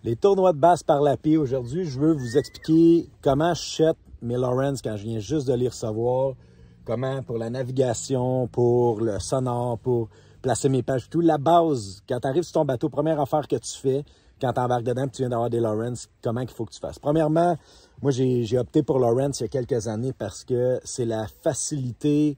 Les tournois de basse par la paix. Aujourd'hui, je veux vous expliquer comment je set mes Lowrance quand je viens juste de les recevoir. Comment pour la navigation, pour le sonore, pour placer mes pages, tout. La base, quand tu arrives sur ton bateau, première affaire que tu fais, quand tu embarques dedans et tu viens d'avoir des Lowrance, comment il faut que tu fasses? Premièrement, moi, j'ai opté pour Lowrance il y a quelques années parce que c'est la facilité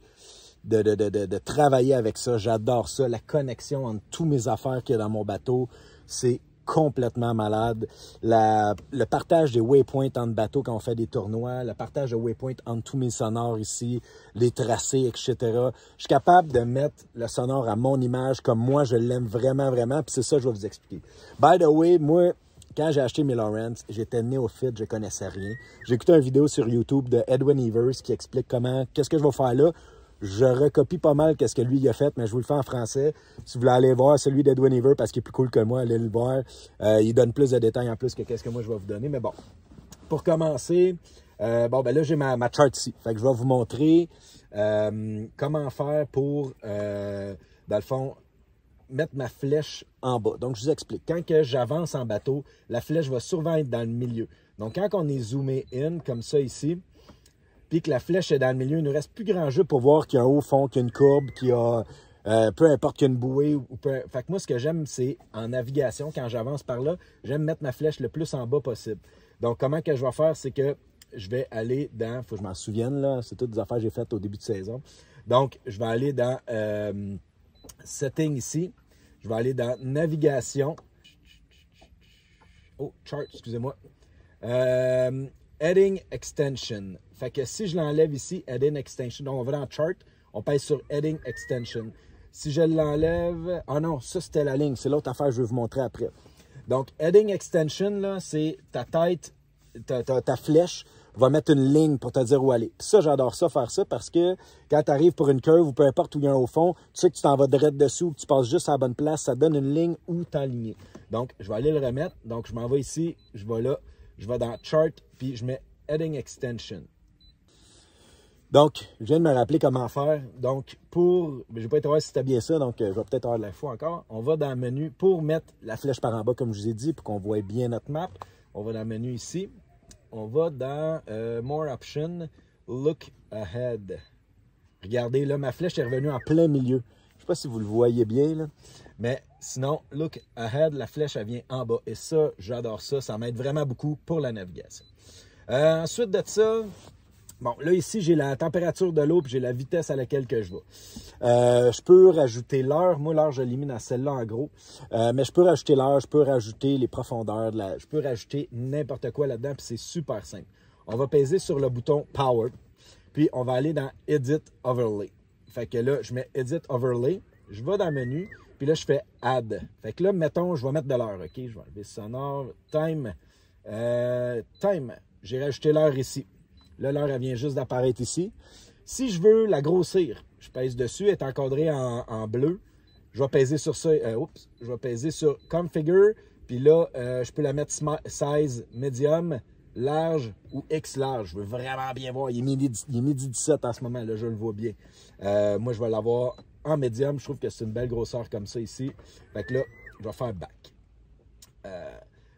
de travailler avec ça. J'adore ça. La connexion entre tous mes affaires qu'il y a dans mon bateau, c'est complètement malade. Le partage des waypoints entre bateaux quand on fait des tournois, le partage de waypoints entre tous mes sonores ici, les tracés, etc. Je suis capable de mettre le sonore à mon image comme moi, je l'aime vraiment, vraiment. Puis c'est ça que je vais vous expliquer. By the way, moi, quand j'ai acheté mes Lowrance, j'étais néophyte, je connaissais rien. J'ai écouté une vidéo sur YouTube de Edwin Evers qui explique qu'est-ce que je vais faire là. Je recopie pas mal qu'est-ce que lui il a fait, mais je vous le fais en français. Si vous voulez aller voir celui d'Edwin Evers parce qu'il est plus cool que moi, allez le voir. Il donne plus de détails en plus que qu'est-ce que moi je vais vous donner. Mais bon, pour commencer, là j'ai ma chart ici. Fait que je vais vous montrer comment faire pour, dans le fond, mettre ma flèche en bas. Donc, je vous explique. Quand j'avance en bateau, la flèche va souvent être dans le milieu. Donc, quand on est zoomé in, comme ça ici, puis que la flèche est dans le milieu, il ne nous reste plus grand jeu pour voir qu'il y a un haut fond, qu'il y a une courbe, qu'il y a peu importe qu'il y a une bouée. Fait que moi, ce que j'aime, c'est en navigation, quand j'avance par là, j'aime mettre ma flèche le plus en bas possible. Donc, comment que je vais faire, c'est que je vais aller dans, il faut que je m'en souvienne, là, c'est toutes des affaires que j'ai faites au début de saison. Donc, je vais aller dans Setting ici. Je vais aller dans Navigation. Oh, Chart, excusez-moi. Heading Extension. Fait que si je l'enlève ici, Heading Extension, donc on va dans Chart, on pèse sur Heading Extension. Si je l'enlève... Ah non, ça c'était la ligne, c'est l'autre affaire que je vais vous montrer après. Donc, Heading Extension, là, c'est ta tête, ta flèche va mettre une ligne pour te dire où aller. Puis ça, j'adore ça, faire ça, parce que quand tu arrives pour une curve ou peu importe où il y a un au fond, tu sais que tu t'en vas direct dessous, que tu passes juste à la bonne place, ça donne une ligne où t'aligner. Donc, je vais aller le remettre. Donc, je m'en vais ici, je vais là, je vais dans Chart, puis je mets Heading Extension. Donc, je viens de me rappeler comment faire. Donc, je ne vais pas être voir si c'était bien ça, donc je vais peut-être avoir de l'info encore. On va dans le menu pour mettre la flèche par en bas, comme je vous ai dit, pour qu'on voit bien notre map. On va dans le menu ici. On va dans More Options, Look Ahead. Regardez, là, ma flèche est revenue en plein milieu. Je ne sais pas si vous le voyez bien, là. Mais sinon, Look Ahead, la flèche, elle vient en bas. Et ça, j'adore ça. Ça m'aide vraiment beaucoup pour la navigation. Ensuite de ça, bon, là, ici, j'ai la température de l'eau et j'ai la vitesse à laquelle que je vais. Je peux rajouter l'heure. Moi, l'heure, je l'élimine à celle-là en gros. Mais je peux rajouter l'heure, je peux rajouter les profondeurs, je peux rajouter n'importe quoi là-dedans, puis c'est super simple. On va peser sur le bouton Power, puis on va aller dans Edit Overlay. Fait que là, je mets Edit Overlay, je vais dans le menu, puis là, je fais Add. Fait que là, mettons, je vais mettre de l'heure, OK? Je vais enlever sonore, Time. Time, j'ai rajouté l'heure ici. Là, l'heure, elle vient juste d'apparaître ici. Si je veux la grossir, je pèse dessus, elle est encadrée en bleu. Je vais peser sur ça. Je vais peser sur Configure. Puis là, je peux la mettre size medium, large ou X large. Je veux vraiment bien voir. Il est midi 17 en ce moment. Là, je le vois bien. Moi, je vais l'avoir en medium. Je trouve que c'est une belle grosseur comme ça ici. Fait que là, je vais faire back.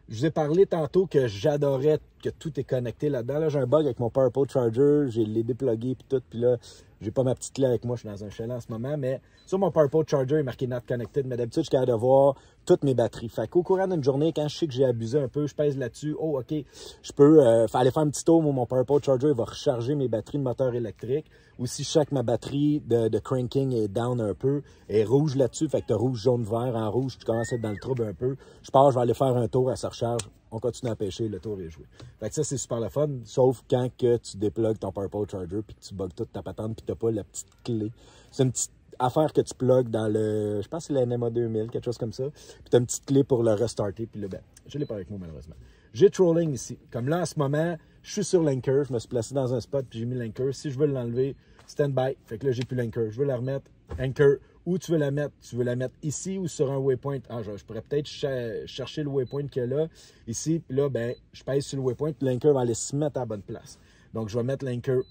Je vous ai parlé tantôt que j'adorais que tout est connecté là-dedans. Là, j'ai un bug avec mon PowerPoint Charger. J'ai les déplugué puis tout. Puis là, j'ai pas ma petite clé avec moi. Je suis dans un chalet en ce moment. Mais sur mon PowerPoint Charger, il est marqué Not Connected. Mais d'habitude, je suis capable de voir toutes mes batteries. Fait qu'au courant d'une journée, quand je sais que j'ai abusé un peu, je pèse là-dessus. Oh, OK, je peux aller faire un petit tour. Mon PowerPoint Charger va recharger mes batteries de moteur électrique. Ou si je sais que ma batterie de cranking est down un peu, est rouge là-dessus. Fait que tu as rouge, jaune, vert. En rouge, tu commences à être dans le trouble un peu. Je pars, je vais aller faire un tour, elle se recharge. On continue à pêcher, le tour est joué. Fait que ça, c'est super le fun, sauf quand que tu déplugues ton PowerPoint Charger puis que tu bugs toute ta patente puis tu n'as pas la petite clé. C'est une petite affaire que tu plugues dans le... Je pense que c'est la NMA 2000, quelque chose comme ça. Puis tu as une petite clé pour le restarter. Puis là, ben, je ne l'ai pas avec moi, malheureusement. J'ai trolling ici. Comme là, en ce moment, je suis sur l'anchor. Je me suis placé dans un spot puis j'ai mis l'anchor. Si je veux l'enlever, stand-by. Fait que là, j'ai plus l'anchor. Je veux la remettre. Anchor. Où tu veux la mettre? Tu veux la mettre ici ou sur un waypoint? Ah, je pourrais peut-être chercher le waypoint qu'il y a là. Ici, puis là, ben, je pèse sur le waypoint, puis l'anchor va aller se mettre à la bonne place. Donc, je vais mettre l'anchor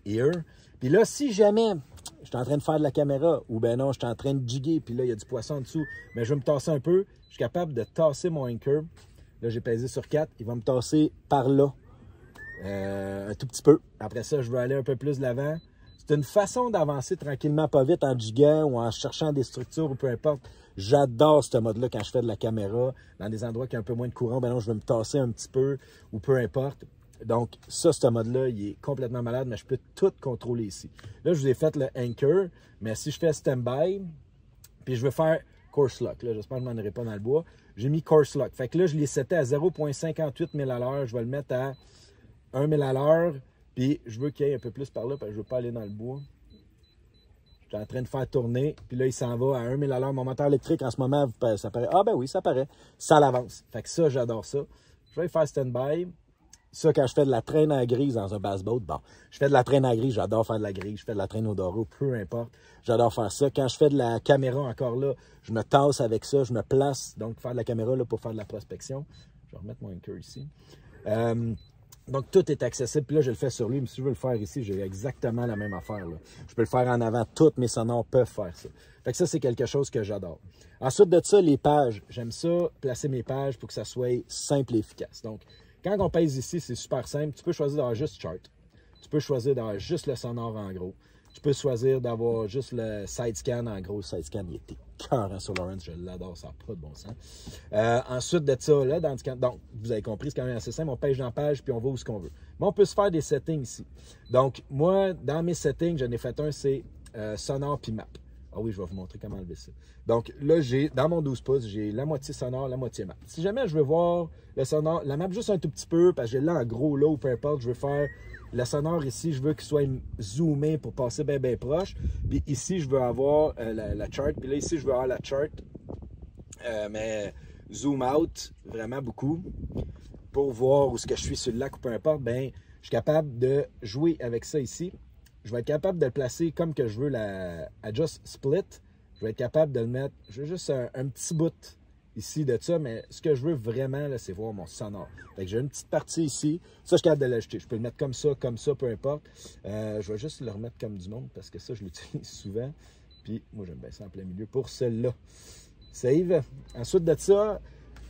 here. Puis là, si jamais je suis en train de faire de la caméra ou ben non, je suis en train de jiguer, puis là, il y a du poisson en dessous, mais je vais me tasser un peu. Je suis capable de tasser mon anchor. Là, j'ai pesé sur 4. Il va me tasser par là un tout petit peu. Après ça, je vais aller un peu plus de l'avant. C'est une façon d'avancer tranquillement, pas vite, en giguant ou en cherchant des structures ou peu importe. J'adore ce mode-là quand je fais de la caméra. Dans des endroits qui ont un peu moins de courant, ben non, je vais me tasser un petit peu ou peu importe. Donc, ça, ce mode-là, il est complètement malade, mais je peux tout contrôler ici. Là, je vous ai fait le anchor, mais si je fais stand-by, puis je veux faire course lock, là, j'espère que je ne m'en irai pas dans le bois, j'ai mis course lock. Fait que là, je l'ai seté à 0,58 000 à l'heure. Je vais le mettre à 1 000 à l'heure, puis je veux qu'il y ait un peu plus par là, parce que je ne veux pas aller dans le bois. Je suis en train de faire tourner, puis là, il s'en va à 1 000 à l'heure. Mon moteur électrique, en ce moment, ça paraît. Ah ben oui, ça paraît. Ça l'avance. Fait que ça, j'adore ça. Je vais faire stand-by. Ça, quand je fais de la traîne à grise dans un bass-boat, bon, je fais de la traîne à grise, j'adore faire de la grise, je fais de la traîne au doré, peu importe, j'adore faire ça. Quand je fais de la caméra, encore là, je me tasse avec ça, je me place, donc faire de la caméra là, pour faire de la prospection. Je vais remettre mon anchor ici. Donc, tout est accessible. Puis là, je le fais sur lui. Mais si je veux le faire ici, j'ai exactement la même affaire. Là. Je peux le faire en avant. Toutes mes sonores peuvent faire ça. Fait que ça, c'est quelque chose que j'adore. Ensuite de ça, les pages. J'aime ça, placer mes pages pour que ça soit simple et efficace. Donc, quand on pèse ici, c'est super simple. Tu peux choisir d'avoir juste chart. Tu peux choisir d'avoir juste le sonore en gros. Tu peux choisir d'avoir juste le side scan. En gros, le side scan, il était cœur sur Lawrence. Je l'adore, ça n'a pas de bon sens. Ensuite de ça, là, donc, vous avez compris, c'est quand même assez simple. On pêche dans la page, puis on va où ce qu'on veut. Mais on peut se faire des settings ici. Donc, moi, dans mes settings, j'en ai fait un, c'est sonore puis map. Ah oui, je vais vous montrer comment enlever ça. Donc là, dans mon 12 pouces, j'ai la moitié sonore, la moitié map. Si jamais je veux voir le sonore, la map juste un tout petit peu, parce que j'ai là en gros, là, ou peu importe, je veux faire le sonore ici, je veux qu'il soit zoomé pour passer bien proche. Puis ici, je veux avoir la chart. Puis là, ici, je veux avoir la chart, mais zoom out vraiment beaucoup pour voir où ce que je suis sur le lac ou peu importe. Ben, je suis capable de jouer avec ça ici. Je vais être capable de le placer comme que je veux la Adjust Split. Je vais être capable de le mettre, je veux juste un petit bout ici de ça, mais ce que je veux vraiment, c'est voir mon sonore. Fait que j'ai une petite partie ici. Ça, je suis capable de l'ajouter. Je peux le mettre comme ça, peu importe. Je vais juste le remettre comme du monde parce que ça, je l'utilise souvent. Puis, moi, j'aime bien ça en plein milieu pour celle-là. Save. Ensuite de ça,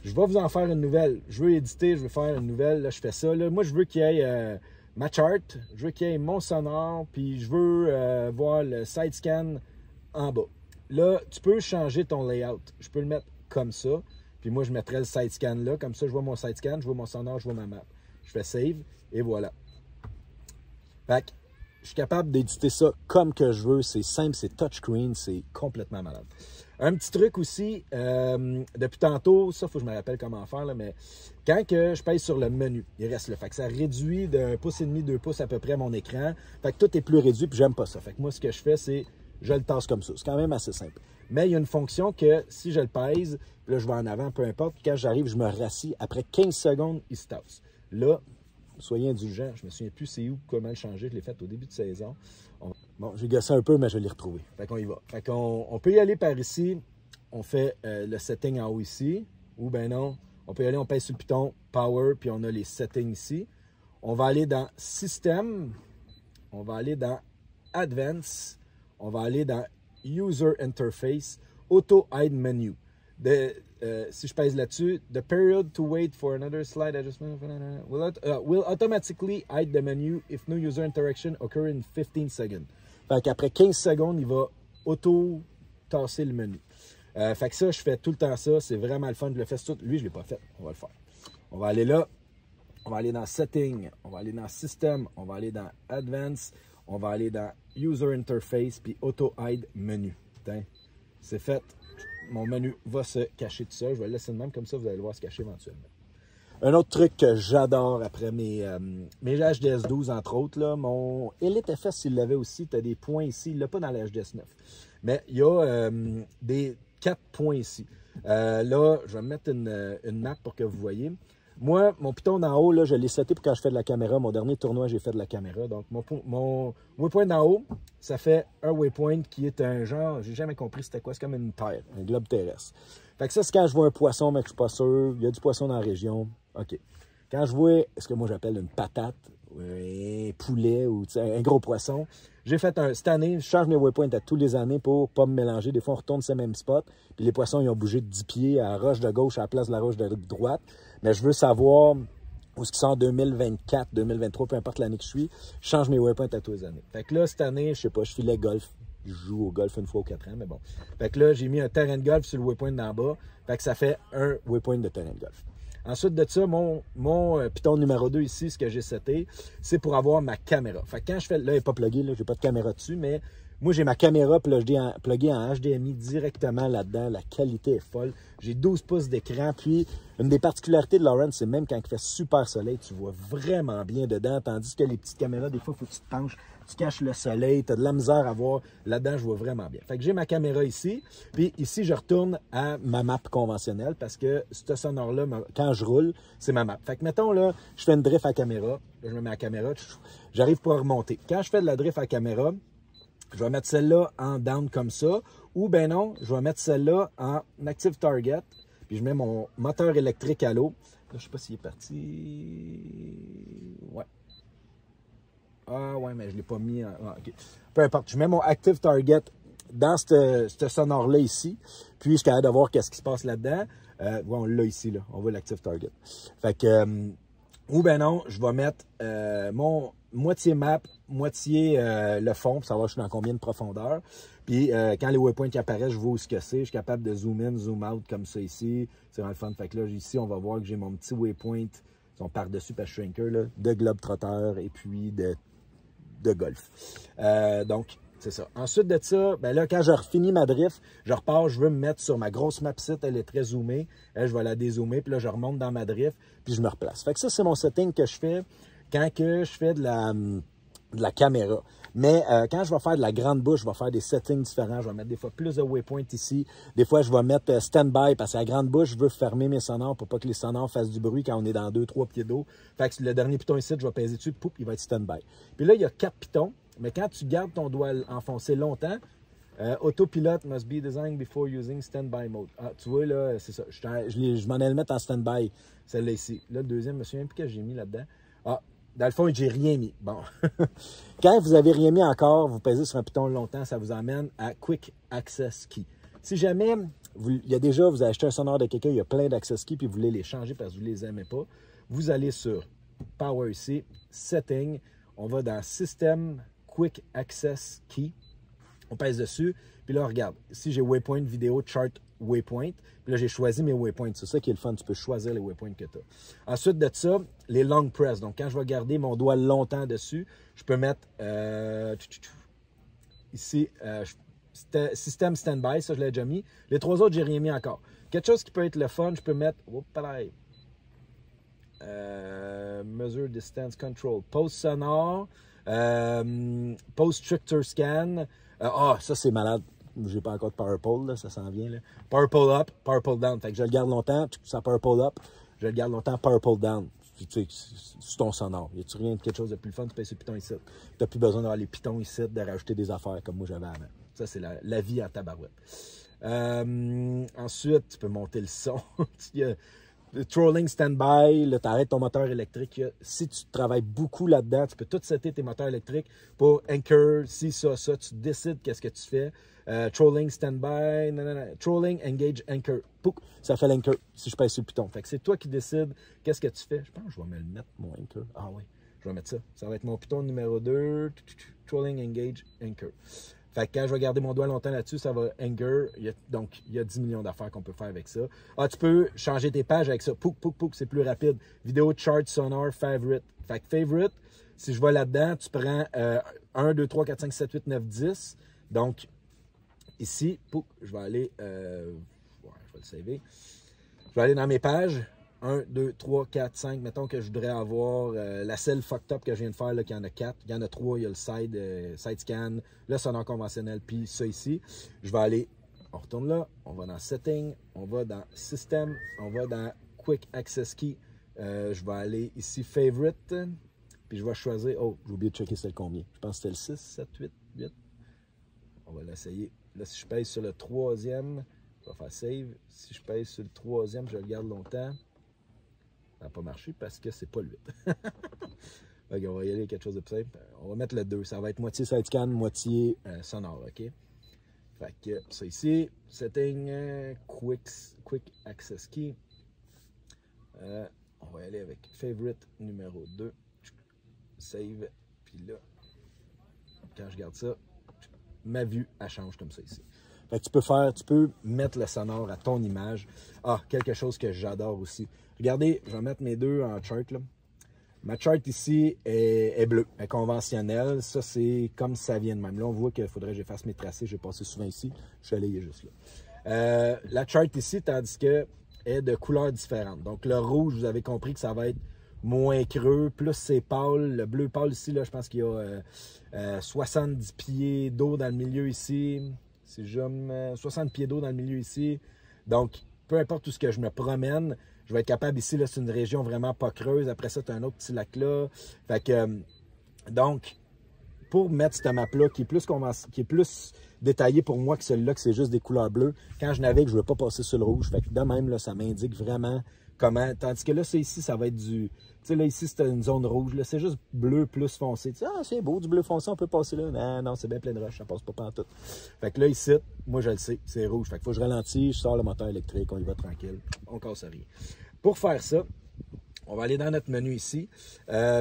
je vais vous en faire une nouvelle. Je veux éditer, je veux faire une nouvelle. Là, je fais ça. Là. Moi, je veux qu'il y ait ma chart. Je veux qu'il y ait mon sonore. Puis, je veux voir le side scan en bas. Là, tu peux changer ton layout. Je peux le mettre comme ça. Puis moi, je mettrais le side scan là. Comme ça, je vois mon side scan, je vois mon sonore, je vois ma map. Je fais save et voilà. Fait que je suis capable d'éditer ça comme que je veux. C'est simple, c'est touchscreen, c'est complètement malade. Un petit truc aussi, depuis tantôt, ça, il faut que je me rappelle comment faire, là, mais quand que je pèse sur le menu, il reste là. Fait que ça réduit d'1,5 pouce, 2 pouces à peu près mon écran. Fait que tout est plus réduit, puis j'aime pas ça. Fait que moi, ce que je fais, c'est je le tasse comme ça. C'est quand même assez simple. Mais il y a une fonction que si je le pèse, là, je vais en avant, peu importe. Quand j'arrive, je me rassis. Après 15 secondes, il se tasse. Là, soyez indulgents. Je me souviens plus c'est où, comment le changer. Je l'ai fait au début de saison. Bon, j'ai gossé un peu, mais je l'ai retrouvé. Fait qu'on y va. Fait qu'on peut y aller par ici. On fait le setting en haut ici. Ou ben non, on peut y aller, on pèse sur le piton Power, puis on a les settings ici. On va aller dans System. On va aller dans Advanced. On va aller dans User Interface, Auto Hide Menu. Si je pèse là-dessus, the period to wait for another slide adjustment will automatically hide the menu if no user interaction occur in 15 seconds. Fait qu'après 15 secondes, il va auto-tasser le menu. Fait que ça, je fais tout le temps ça. C'est vraiment le fun. Je le fais tout. Lui, je ne l'ai pas fait. On va le faire. On va aller là. On va aller dans Setting. On va aller dans System. On va aller dans Advanced. On va aller dans User Interface, puis Auto Hide Menu. C'est fait. Mon menu va se cacher tout seul. Je vais le laisser de même, comme ça, vous allez le voir se cacher éventuellement. Un autre truc que j'adore après mes HDS 12, entre autres, là, mon Elite FS, il l'avait aussi. Tu as des points ici. Il ne l'a pas dans la HDS 9. Mais il y a des 4 points ici. Là, je vais mettre une map pour que vous voyez. Moi, mon piton d'en haut, là, je l'ai seté pour quand je fais de la caméra. Mon dernier tournoi, j'ai fait de la caméra. Donc, mon waypoint d'en haut, ça fait un waypoint qui est un genre, j'ai jamais compris c'était quoi, c'est comme une terre, un globe terrestre. Fait que ça, c'est quand je vois un poisson, mais que je suis pas sûr, il y a du poisson dans la région, OK. Quand je vois ce que moi j'appelle une patate, un poulet ou un gros poisson, j'ai fait cette année, je change mes waypoints à tous les années pour pas me mélanger. Des fois, on retourne ces mêmes spots, puis les poissons, ils ont bougé de 10 pieds à la roche de gauche à la place de la roche de droite. mais je veux savoir où ce qui sort en 2024, 2023, peu importe l'année que je suis, je change mes waypoints à tous les années. Fait que là, cette année, je sais pas, je filais golf. Je joue au golf une fois aux 4 ans, mais bon. Fait que là, j'ai mis un terrain de golf sur le waypoint d'en bas. Fait que ça fait un waypoint de terrain de golf. Ensuite de ça, mon piton numéro 2 ici, ce que j'ai seté, c'est pour avoir ma caméra. Fait que quand je fais, là, il n'est pas plugué, là, j'ai pas de caméra dessus, mais moi, j'ai ma caméra pluguée en HDMI directement là-dedans. La qualité est folle. J'ai 12 pouces d'écran. Puis, une des particularités de Lawrence, c'est même quand il fait super soleil, tu vois vraiment bien dedans. Tandis que les petites caméras, des fois, il faut que tu te penches, tu caches le soleil, tu as de la misère à voir. Là-dedans, je vois vraiment bien. Fait que j'ai ma caméra ici. Puis ici, je retourne à ma map conventionnelle parce que ce sonore-là, quand je roule, c'est ma map. Fait que, mettons, là, je fais une drift à caméra. Là, je me mets à caméra. J'arrive pas à remonter. Quand je fais de la drift à caméra, je vais mettre celle-là en down comme ça. Ou ben non, je vais mettre celle-là en active target. Puis je mets mon moteur électrique à l'eau. Là, je sais pas s'il est parti. Ouais. Ah ouais, mais je ne l'ai pas mis en... Ah, okay. Peu importe. Je mets mon active target dans ce sonore-là ici. Puis je suis capable de voir qu'est-ce qui se passe là-dedans. Ouais, on l'a ici, là. On voit l'active target. Fait que... ou ben non, je vais mettre mon moitié map, moitié le fond, pour savoir je suis dans combien de profondeur. Puis quand les waypoints qui apparaissent, je vois où ce que c'est. Je suis capable de zoom in, zoom out comme ça ici. C'est vraiment le fun. Fait que là, ici, on va voir que j'ai mon petit waypoint. Ils sont par-dessus, parce que je suis shrinker, là, de globe-trotter et puis de golf. Donc, c'est ça. Ensuite de ça, ben là, quand je finis ma drift, je repars, je veux me mettre sur ma grosse map site, elle est très zoomée. Elle, je vais la dézoomer, puis là, je remonte dans ma drift, puis je me replace. Fait que ça, c'est mon setting que je fais quand que je fais de la caméra. Mais quand je vais faire de la grande bouche, je vais faire des settings différents. Je vais mettre des fois plus de waypoints ici. Des fois, je vais mettre stand-by parce que la grande bouche, je veux fermer mes sonores pour pas que les sonores fassent du bruit quand on est dans 2-3 pieds d'eau. Fait que le dernier piton ici, je vais peser dessus, poup, il va être stand-by. Puis là, il y a 4 pitons. Mais quand tu gardes ton doigt enfoncé longtemps, autopilot must be designed before using stand-by mode. Ah, tu vois, là, c'est ça. Je m'en allais le mettre en stand-by, celle-là ici. Là, le deuxième, je me souviens plus que j'ai mis là-dedans. Ah, dans le fond, j'ai rien mis. Bon. Quand vous n'avez rien mis encore, vous pesez sur un piton longtemps, ça vous emmène à Quick Access Key. Si jamais, vous avez acheté un sonore de quelqu'un, il y a plein d'Access Key, puis vous voulez les changer parce que vous ne les aimez pas, vous allez sur Power ici, Setting, on va dans System, Quick Access Key. On pèse dessus. Puis là, regarde. Ici, j'ai Waypoint Vidéo Chart Waypoint. Puis là, j'ai choisi mes waypoints. C'est ça qui est le fun. Tu peux choisir les waypoints que tu as. Ensuite de ça, les long press. Donc, quand je vais garder mon doigt longtemps dessus, je peux mettre ici System Standby. Ça, je l'ai déjà mis. Les 3 autres, j'ai rien mis encore. Quelque chose qui peut être le fun, je peux mettre Measure Distance Control. Pose sonore. Pose Structure Scan. Ça c'est malade. J'ai pas encore de Power Pole, là, ça s'en vient. Là. Power Pole Up, Power Pole Down. Fait que je le garde longtemps, ça Power Pole Up. Je le garde longtemps, Power Pole Down. Tu sais, c'est ton sonore. Y a-tu rien de quelque chose de plus fun? Tu pèses sur le piton ici. Tu n'as plus besoin d'avoir les pitons ici, de rajouter des affaires comme moi j'avais avant. Ça, c'est la vie à tabarouette. Ensuite, tu peux monter le son. Trolling standby, là, tu arrêtes ton moteur électrique. Si tu travailles beaucoup là-dedans, tu peux tout setter tes moteurs électriques pour anchor, si, ça, tu décides qu'est-ce que tu fais. Trolling standby, trolling, engage, anchor. Pouc, ça fait l'anchor si je pèse sur le piton. Fait que c'est toi qui décides qu'est-ce que tu fais. Je pense que je vais me le mettre, mon anchor. Ah oui, je vais mettre ça. Ça va être mon piton numéro 2. Trolling, engage, anchor. Fait que quand je vais garder mon doigt longtemps là-dessus, ça va anger. Donc, il y a 10 millions d'affaires qu'on peut faire avec ça. Ah, tu peux changer tes pages avec ça. Pouc, pouc, pouc, c'est plus rapide. Vidéo, chart, sonar, favorite. Fait que favorite, si je vais là-dedans, tu prends 1, 2, 3, 4, 5, 7, 8, 9, 10. Donc, ici, pouc, je vais aller... je vais le saver. Je vais aller dans mes pages. 1, 2, 3, 4, 5. Mettons que je voudrais avoir la selle fucked up que je viens de faire, là, qu'il y en a 4. Il y en a 3. Il y a le side scan, le sonore conventionnel, puis ça ici. Je vais aller, on retourne là, on va dans Setting, on va dans System, on va dans Quick Access Key. Je vais aller ici Favorite, puis je vais choisir, oh, j'ai oublié de checker c'était combien. Je pense que c'était le 6, 7, 8, 8. On va l'essayer. Là, si je pèse sur le 3e, je vais faire Save. Si je pèse sur le 3e, je le garde longtemps. Ça n'a pas marché parce que c'est pas le 8. Okay, on va y aller avec quelque chose de plus simple. On va mettre le 2. Ça va être moitié side-scan, moitié sonore. OK? Fait que ça ici, setting, quick access key. On va aller avec favorite numéro 2. Save. Puis là, quand je garde ça, ma vue, elle change comme ça ici. Fait que tu peux mettre le sonore à ton image. Ah, quelque chose que j'adore aussi. Regardez, je vais mettre mes deux en chart, là. Ma chart ici est bleue, est conventionnelle. Ça, c'est comme ça vient de même. Là, on voit qu'il faudrait que j'efface mes tracés. J'ai passé souvent ici. Je suis allé, il est juste là. La chart ici, tandis que est de couleurs différentes. Donc, le rouge, vous avez compris que ça va être moins creux. Plus c'est pâle. Le bleu pâle ici, là, je pense qu'il y a 70 pieds d'eau dans le milieu ici. Si je mets 60 pieds d'eau dans le milieu ici. Donc, peu importe où ce que je me promène, je vais être capable ici, là, c'est une région vraiment pas creuse. Après ça, tu as un autre petit lac là. Fait que, donc, pour mettre cette map-là, qui est plus détaillée pour moi que celle-là, que c'est juste des couleurs bleues, quand je navigue, je ne veux pas passer sur le rouge. Fait que de même, là, ça m'indique vraiment comment. Tandis que là, c'est ici, ça va être du. Tu sais, là, ici, c'est une zone rouge. Là, c'est juste bleu plus foncé. Tu sais, ah, c'est beau, du bleu foncé, on peut passer là. Non, non, c'est bien plein de roches, ça passe pas partout. Fait que là, ici, moi, je le sais, c'est rouge. Fait que faut que je ralentis, je sors le moteur électrique, on y va tranquille, on casse rien. Pour faire ça, on va aller dans notre menu ici.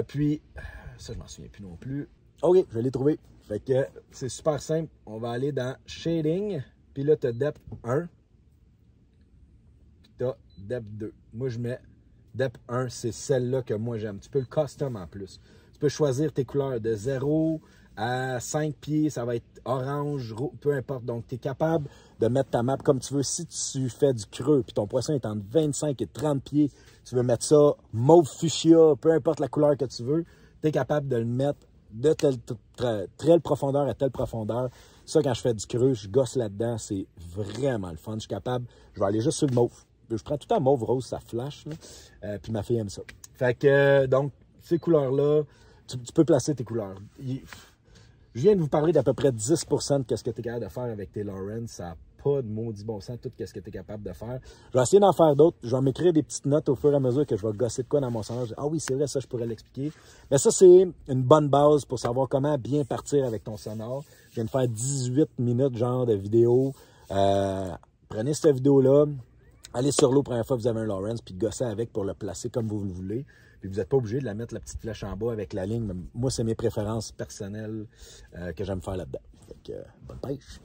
Puis, ça, je m'en souviens plus non plus. OK, je l'ai trouvé. Fait que c'est super simple. On va aller dans Shading. Puis là, tu as Depth 1. Puis tu as Depth 2. Moi, je mets Depth 1. C'est celle-là que moi, j'aime. Tu peux le custom en plus. Tu peux choisir tes couleurs de 0 à 5 pieds. Ça va être orange, rouge, peu importe. Donc, tu es capable de mettre ta map comme tu veux. Si tu fais du creux, puis ton poisson est entre 25 et 30 pieds, tu veux mettre ça mauve fuchsia, peu importe la couleur que tu veux, tu es capable de le mettre de telle profondeur à telle profondeur. Ça, quand je fais du creux, je gosse là-dedans. C'est vraiment le fun. Je suis capable. Je vais aller juste sur le mauve. Je prends tout le temps mauve rose, ça flash. Puis ma fille aime ça. Fait que, donc, ces couleurs-là, tu peux placer tes couleurs. Je viens de vous parler d'à peu près 10% de ce que tu es capable de faire avec tes Lowrance. Ça n'a pas de maudit bon sens, tout ce que tu es capable de faire. Je vais essayer d'en faire d'autres. Je vais m'écrire des petites notes au fur et à mesure que je vais gosser de quoi dans mon sonore. Ah oui, c'est vrai, ça, je pourrais l'expliquer. Mais ça, c'est une bonne base pour savoir comment bien partir avec ton sonore. Je viens de faire 18 minutes genre de vidéo. Prenez cette vidéo-là. Allez sur l'eau, première fois que vous avez un Lowrance, puis gossez avec pour le placer comme vous le voulez. Puis vous n'êtes pas obligé de la mettre la petite flèche en bas avec la ligne. Moi, c'est mes préférences personnelles que j'aime faire là-dedans. Bonne pêche!